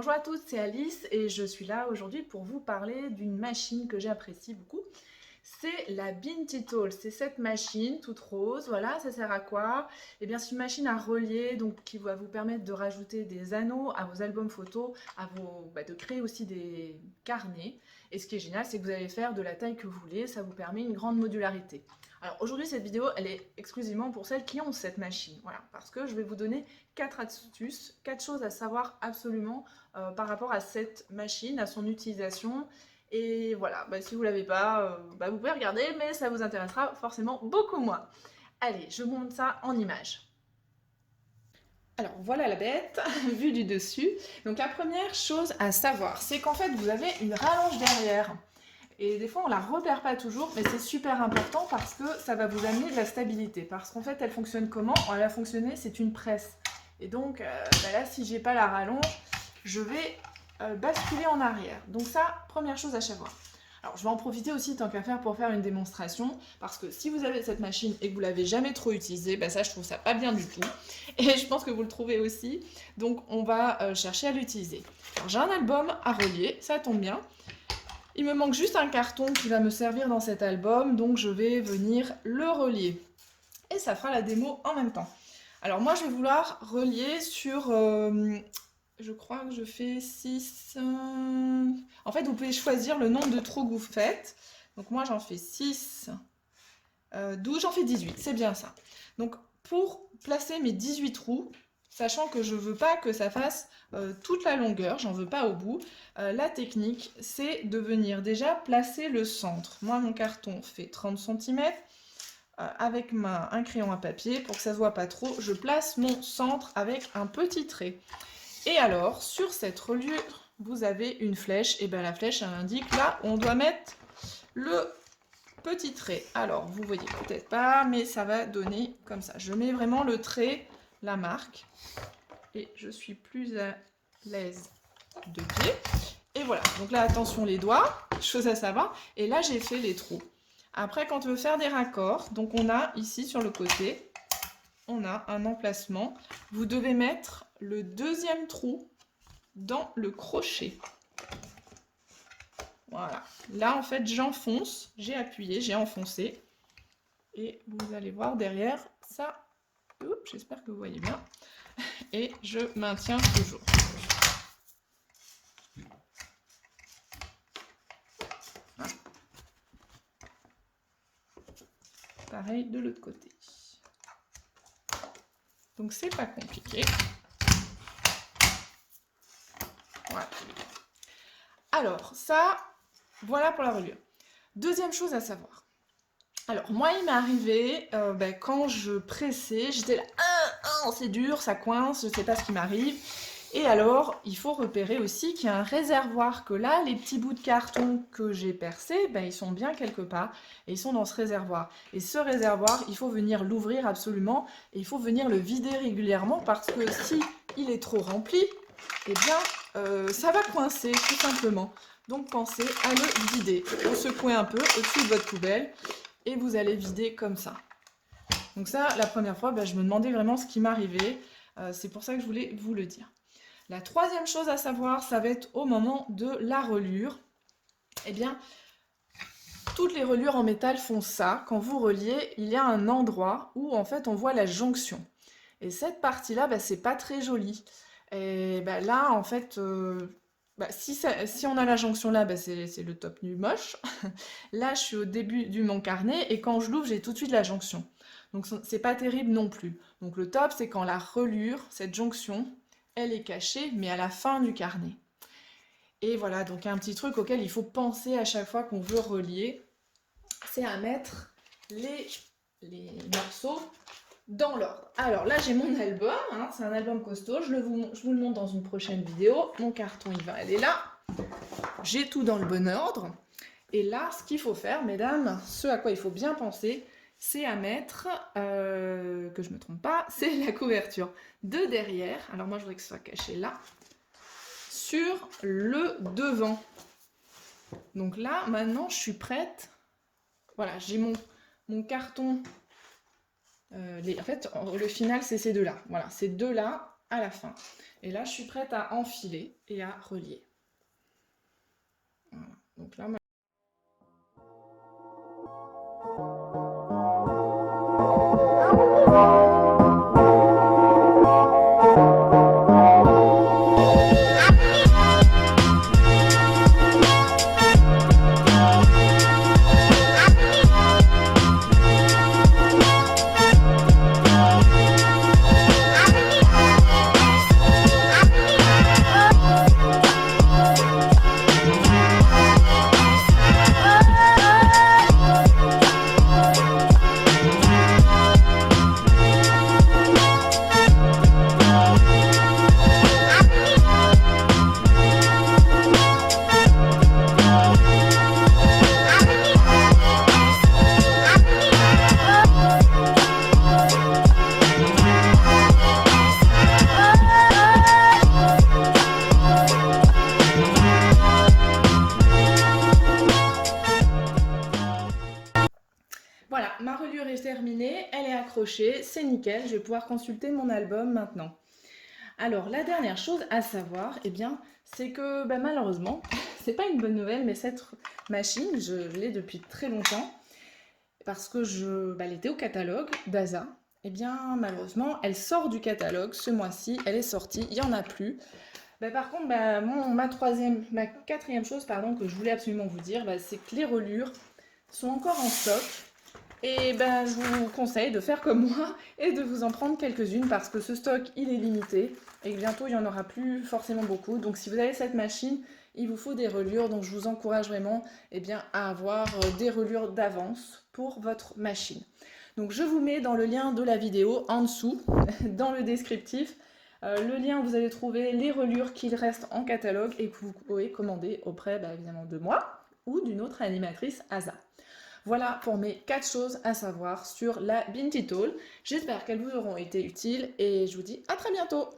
Bonjour à tous, c'est Alice et je suis là aujourd'hui pour vous parler d'une machine que j'apprécie beaucoup. C'est la Bintitol, c'est cette machine toute rose, voilà, ça sert à quoi? Eh bien c'est une machine à relier, donc qui va vous permettre de rajouter des anneaux à vos albums photos, de créer aussi des carnets. Et ce qui est génial, c'est que vous allez faire de la taille que vous voulez, ça vous permet une grande modularité. Alors aujourd'hui cette vidéo, elle est exclusivement pour celles qui ont cette machine, voilà, parce que je vais vous donner 4 astuces, 4 choses à savoir absolument par rapport à cette machine, à son utilisation. Et voilà, si vous ne l'avez pas, vous pouvez regarder, mais ça vous intéressera forcément beaucoup moins. Allez, je vous montre ça en image. Alors voilà la bête, vue du dessus. Donc la première chose à savoir, c'est qu'en fait vous avez une rallonge derrière. Et des fois on la repère pas toujours, mais c'est super important parce que ça va vous amener de la stabilité. Parce qu'en fait elle fonctionne comment? Elle a fonctionné, c'est une presse. Et donc là si j'ai pas la rallonge, je vais basculer en arrière. Donc ça, première chose à savoir. Alors je vais en profiter aussi tant qu'à faire pour faire une démonstration, parce que si vous avez cette machine et que vous l'avez jamais trop utilisée, ça je trouve ça pas bien du tout. Et je pense que vous le trouvez aussi. Donc on va chercher à l'utiliser. J'ai un album à relier, ça tombe bien. Il me manque juste un carton qui va me servir dans cet album, donc je vais venir le relier. Et ça fera la démo en même temps. Alors moi je vais vouloir relier sur... je crois que je fais 6... En fait, vous pouvez choisir le nombre de trous que vous faites. Donc moi, j'en fais 6, 12, j'en fais 18. C'est bien ça. Donc, pour placer mes 18 trous, sachant que je ne veux pas que ça fasse toute la longueur, j'en veux pas au bout, la technique, c'est de venir déjà placer le centre. Moi, mon carton fait 30 cm. Avec un crayon à papier, pour que ça ne se voit pas trop, je place mon centre avec un petit trait. Et alors, sur cette reliure, vous avez une flèche. Et bien la flèche, elle indique là où on doit mettre le petit trait. Alors, vous voyez peut-être pas, mais ça va donner comme ça. Je mets vraiment le trait, la marque. Et je suis plus à l'aise de pied. Et voilà. Donc là, attention les doigts, chose à savoir. Et là, j'ai fait les trous. Après, quand on veut faire des raccords, donc on a ici sur le côté, on a un emplacement. Vous devez mettre le deuxième trou dans le crochet. Voilà. Là, en fait, j'enfonce, j'ai appuyé, j'ai enfoncé. Et vous allez voir derrière, ça, j'espère que vous voyez bien. Et je maintiens toujours. Voilà. Pareil de l'autre côté. Donc, c'est pas compliqué. Voilà. Alors, ça, voilà pour la reliure. Deuxième chose à savoir. Alors, moi, il m'est arrivé, quand je pressais, j'étais là, c'est dur, ça coince, je ne sais pas ce qui m'arrive. Et alors, il faut repérer aussi qu'il y a un réservoir, que là, les petits bouts de carton que j'ai percés, ils sont bien quelque part, et ils sont dans ce réservoir. Et ce réservoir, il faut venir l'ouvrir absolument, et il faut venir le vider régulièrement, parce que si il est trop rempli, eh bien, ça va coincer, tout simplement. Donc, pensez à le vider. Vous secouez un peu au-dessus de votre poubelle, et vous allez vider comme ça. Donc ça, la première fois, je me demandais vraiment ce qui m'arrivait. C'est pour ça que je voulais vous le dire. La troisième chose à savoir, ça va être au moment de la reliure. Eh bien, toutes les reliures en métal font ça. Quand vous reliez, il y a un endroit où en fait on voit la jonction. Et cette partie-là, c'est pas très joli. Et là, en fait, si on a la jonction là, c'est le top nu moche. Là, je suis au début de mon carnet et quand je l'ouvre, j'ai tout de suite la jonction. Donc, c'est pas terrible non plus. Donc, le top, c'est quand la reliure, cette jonction, elle est cachée, mais à la fin du carnet. Et voilà, donc un petit truc auquel il faut penser à chaque fois qu'on veut relier, c'est à mettre les morceaux dans l'ordre. Alors là, j'ai mon album, c'est un album costaud, je vous le montre dans une prochaine vidéo. Mon carton, il va aller là. J'ai tout dans le bon ordre. Et là, ce qu'il faut faire, mesdames, ce à quoi il faut bien penser, c'est à mettre, que je ne me trompe pas, c'est la couverture de derrière. Alors moi, je voudrais que ce soit caché là, sur le devant. Donc là, maintenant, je suis prête. Voilà, j'ai mon carton. En fait, le final, c'est ces deux-là. Voilà, ces deux-là, à la fin. Et là, je suis prête à enfiler et à relier. Voilà. Donc là, voilà, ma reliure est terminée, elle est accrochée, c'est nickel, je vais pouvoir consulter mon album maintenant. Alors, la dernière chose à savoir, eh bien, c'est que malheureusement, c'est pas une bonne nouvelle, mais cette machine, je l'ai depuis très longtemps, parce que elle était au catalogue d'Asa. Eh bien, malheureusement, elle sort du catalogue ce mois-ci, elle est sortie, il n'y en a plus. Par contre, ma quatrième chose que je voulais absolument vous dire, c'est que les reliures sont encore en stock. Et je vous conseille de faire comme moi et de vous en prendre quelques-unes parce que ce stock, il est limité et bientôt, il n'y en aura plus forcément beaucoup. Donc, si vous avez cette machine, il vous faut des reliures. Donc, je vous encourage vraiment à avoir des reliures d'avance pour votre machine. Donc, je vous mets dans le lien de la vidéo en dessous, dans le descriptif, le lien où vous allez trouver les reliures qu'il reste en catalogue et que vous pouvez commander auprès, évidemment, de moi ou d'une autre animatrice Asa. Voilà pour mes 4 choses à savoir sur la Binti Tool. J'espère qu'elles vous auront été utiles et je vous dis à très bientôt.